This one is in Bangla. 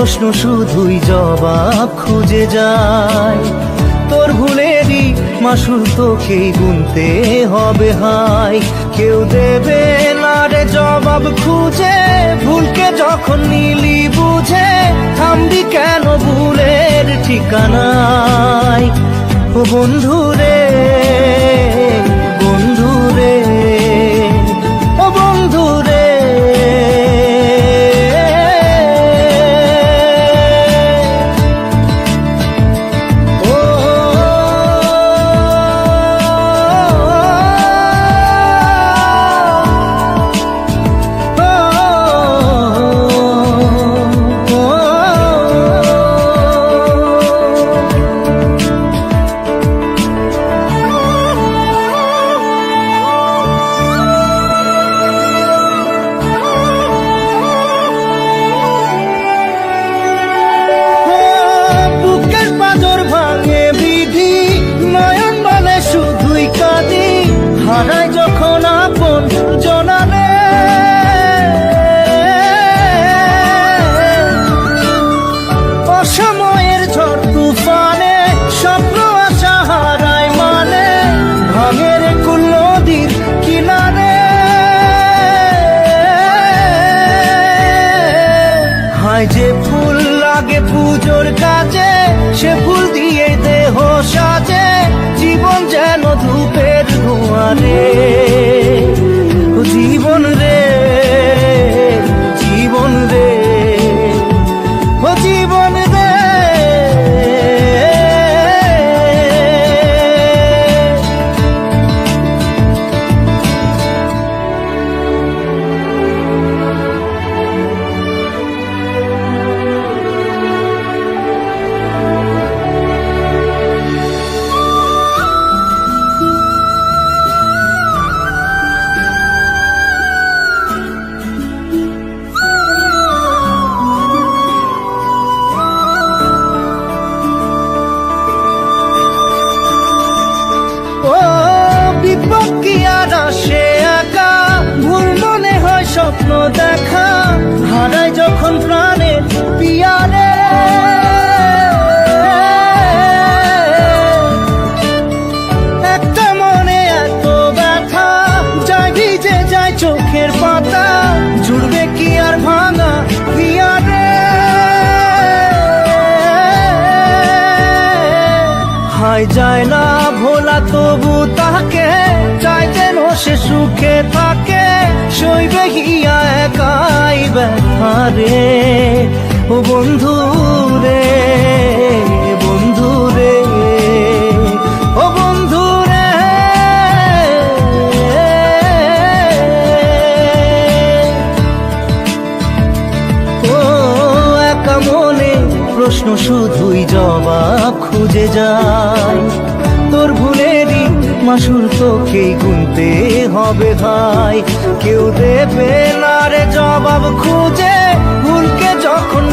প্রশ্ন শুধুই জবাব খুঁজে যায়। তোর ভুলেরই মাসুল তোকেই গুনতে হবে হায়। কেউ দেবে না রে জবাব খুঁজে, ভুলকে যখন নিলি বুঝে থামবি কেন ভুলের ঠিকানায়। ও বন্ধু রে, বন্ধু রে, ও বন্ধু রে। হারাই যখন আপন জনারে, অসময়ের ঝড় তুফানে স্বপ্ন আশা হারায় মানে, ভাঙের কুল নদীর কিনারে। হায় যে ফুল লাগে পুজোর কাজে, সে ফুল দিয়ে দেহ সাজে, জীবন যেন ধূপের ধোঁয়ারে। ও জীবন রে, জীবন রে, ও জীবন রে। স্বপ্ন দেখা হারাই যখন প্রাণের পিয়ারে, একটা মনে এত ব্যথা যায় ভিজে যায় চোখের পাতা, জুড়বে কি আর ভাঙা পিয়ারে। হায় যায় না ভোলা তবু তাকে, চাই যেন সে সুখে থাকে, সইবে হিয়া একাই ব্যথা রে। ও বন্ধু রে, বন্ধু রে, ও বন্ধু রে। ও একা মনে প্রশ্ন শুধুই জবাব খুঁজে যায়। তোর ভুলেরই মাসুল তোকেই গুনতে হবে ভাই। কেউ দেবে না রে জবাব খুঁজে, ভুলকে যখন